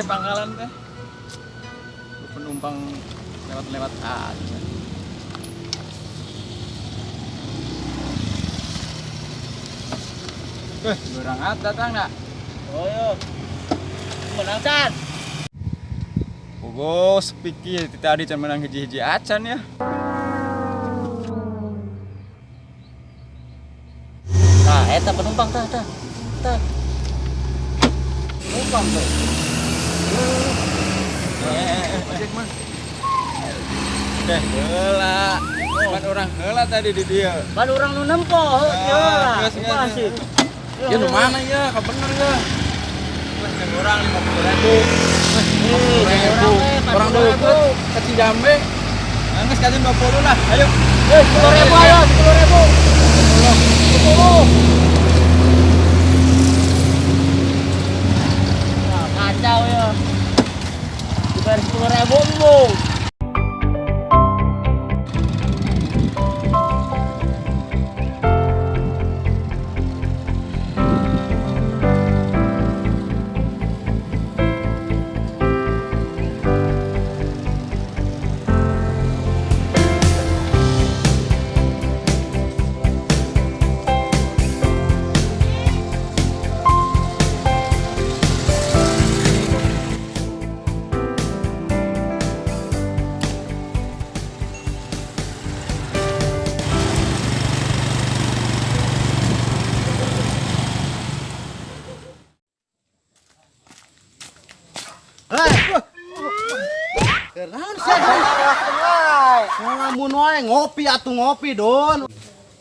pangkalan teh. Penumpang lewat-lewat aja. Orang datang nak. Oh yo. Menang Chan. Pogo sepiki tadi can menang hiji-hiji acan ya. Nah, eta penumpang tah. Penumpang tuh. Ojek man. Heula. Ban orang heula tadi di dia. Ban urang nu nempo heuh lah. Masih. Ya nu mana ya? Ka bener ya. Yang orang 50.000. Orang dulu ke Cijambe. Nangis kalian 20 lah. Ayo. 10.000 ayo, 10.000. 10. Nah, kacau ya. Dibayar 10.000 bu. Ngelamun wae ngopi atuh ngopi Don.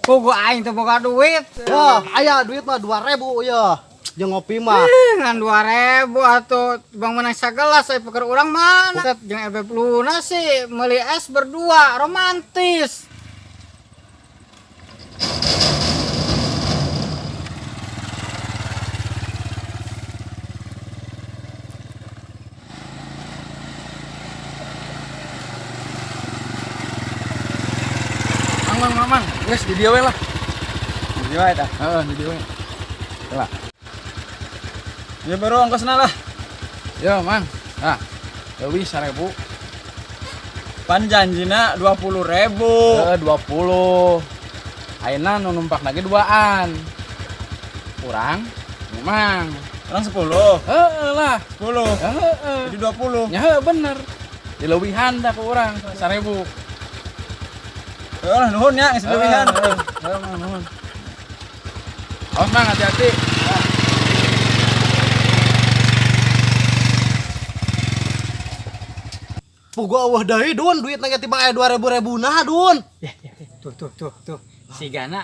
Pugu aing teu boga duit. Ya, aya duit mah 2.000 ya. Jeung ngopi mah. Ngan 2.000 atuh bang menang sagelas saya peker urang mana. Set jeung ebeb lunas sih meuli es berdua romantis. Mang, guys di dia we lah. Di dia eta. Heeh, di dia we. Lah. Ya baru ongkosna lah. Ya, Mang. Nah, leuwih 1.000. Pan janjina 20.000. 20. Ayeuna nu numpak lagi duaan. Kurang, Mang. Orang 10. Heeh lah. 10. Heeh. Jadi 20. Ya heuh bener. Dileuwihan dah ke urang 1.000. Lah nuhun ya geus lebihan. Heeh, Mang, nuhun. Awas, Mang, hati-hati. Pugu eueuh deui Don, duit na tiba aya 2.000 nah Don. Tuh. Si Gana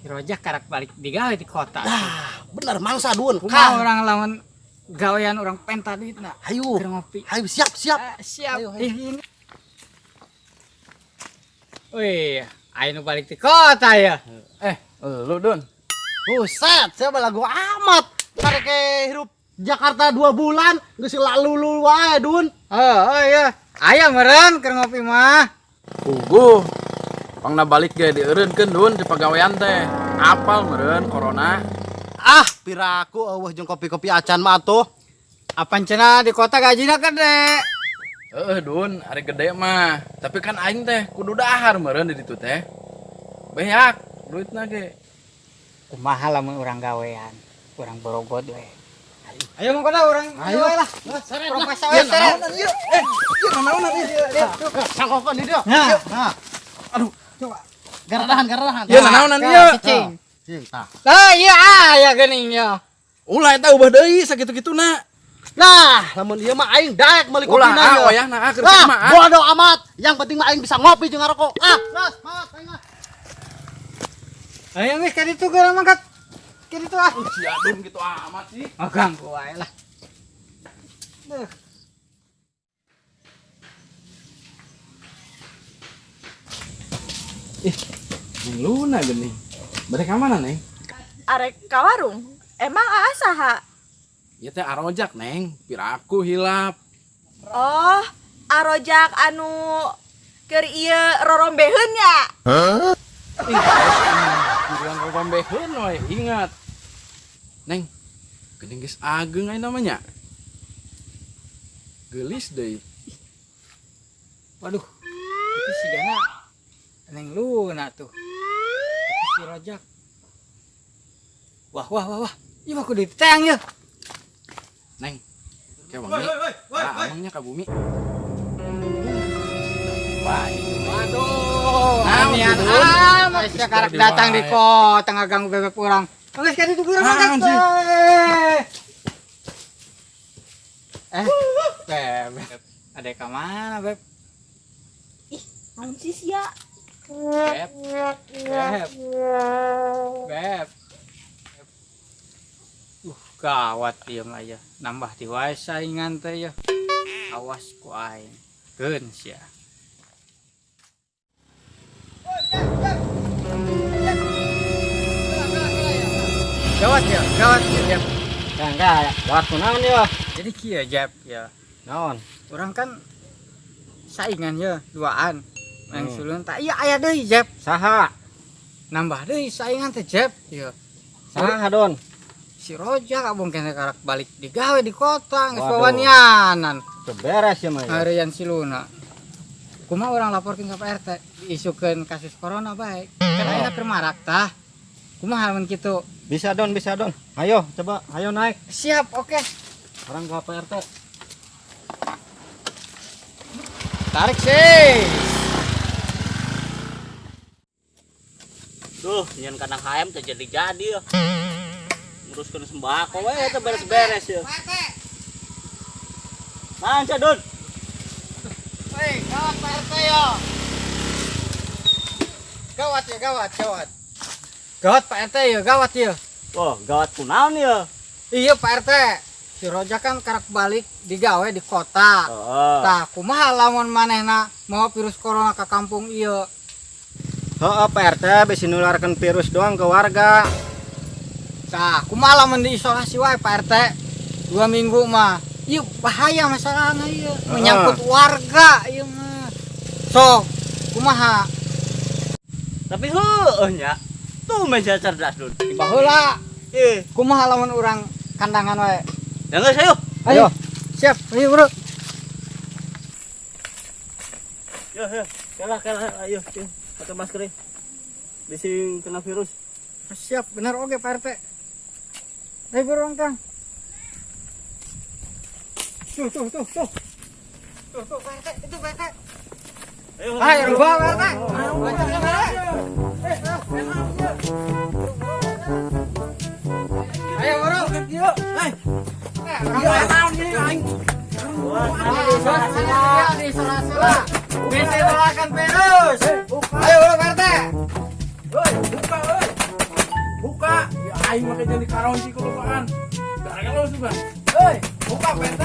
si Rojak karak balik digawe di kota. Dah, bener mangsa Don. Kumaha orang lawan gawean orang penta duitna. Hayu. Keur ngopi. Hayu siap. Siap. Ayo. Ini. Wih, aing nu balik di kota ya. Lu Don. Buset, saya balago amat. Tarik ke hirup Jakarta 2 bulan, geus lalu wae Don. Oh iya. Aya meureun keur ngopi mah. Pugu. Pangna balik ge dieureunkeun Don di pagawean teh. Apal meureun corona. Ah, piraku eueuh jeung kopi-kopi acan mah atuh. Apan cenah di kota gajina gede. Don, ari gede mah. Tapi kan aing teh kudu dahar meureun di ditu teh. Beak duitna ge. Kumaha lamun urang gawean, urang borogot we. Ayo mangkona urang gawe lah. Seret Urang lah. pesa we seret. Ieu nanaonan ieu. Sangkokon di dia. Nah. Nah. Aduh, Coba. Garadahan. Ieu nanaonan ieu. Cicing. Cing tah. Lah iya aya geuningnya. Ulah eta ubah deui sakitu-kituna. Nah, lamun ieu mah aing daek meuli Ulah kopina ieu. oyahna keur cek mah. Bodoh amat. Yang penting mah aing bisa ngopi jeung ngarokok. Geus, maot aing mah. Ayo geus ka ditu geura mangkat. Ka ditu ah. Si Adun gitu amat sih. Oh ganggu wae lah. Duh. Jeung Luna geuning. Bade ka mana, Neng? Arek ka warung. Emang aa saha? Ieu teh arojak, Neng. Piraku hilap. Oh, arojak anu keur ieu rorombeheun ya. Bilang rombeheun we, ingat. Neng, geuning geus ageng aya namanya. Gelis deui. Waduh, itu si Gana neng Luna tuh. Tapi si Rojak. Wah. Iya aku diteng ya. Neng. Ke wangi. Amangnya ka bumi. Wah, Waduh, anian amat sekarang datang di kota ngaganggu bebek orang. Geus ka ditu kurang Beb. Ada ka mana, Beb? Naon sih sia? Beb. Gawat ieu mah ya. Nambah di wae saingan teh ya. Awas ku aing. Keun sia. Gawat ya, Jeb. Enggak, waktu naon ya? Jadi kieu Jeb ya. Naon? Orang kan saingan ya duaan. Yang sulun tak iya aya deui Jeb. Saha? Nambah deui saingan teh Jeb. Ya. Saha Don? Si Roja kabung kene karak balik digawe di kota geus Waduh. wawanianan. Beres ya mah. Harian si Luna. Kumaha orang laporkeun ka Pak RT diisukeun kasus corona baik. Kan ayeuna permarak tah. Kumaha mun kitu? Bisa Don. Ayo, coba, ayo naik. Siap, oke. Orang ke PRT. Tarik sih. Duh, nyen kadang HM teh jadi ya. Nguruskeun sembako we teh beres-beres ya. Naon sia, Dun? Hei, gawat Pak RT ya. Gawat ya, gawat. Gawat Pak RT ya, gawat ya. Oh, gawat kunaon ya? Iya Pak RT. Si Roja kan karak balik digawe di kota. Heeh. Tah, kumaha lamun manehna mau virus corona ke kampung ieu? Heeh, PRT bisa nularkan virus doang ke warga. Tah, kumaha lamun diisolasi wae Pak RT? 2 minggu mah. Ieu bahaya masalahna ieu. Menyangkut warga ieu mah. Sok, kumaha? Tapi heueuh nya. Tuh meja cerdas, Dun. Baheula. Eh, Kumaha lamun urang kandangan wae? ya geus ayo. Ayo. Siap, ayo bro. Ya. Kalah ayo. Pakai masker. Dising kena virus. Siap, benar oke Pak RT. Ayo bro, Kang. Tuh. Tuh Pak RT, itu Pak RT. Ayo. Ayo, Pak RT. Ayo bro. Isolasi lah. Bisa tolakan virus. Ayo bro Pak RT. Buka. Ya aing mah jadi karonci kelupaan. Gara-gara lu juga. Buka PT.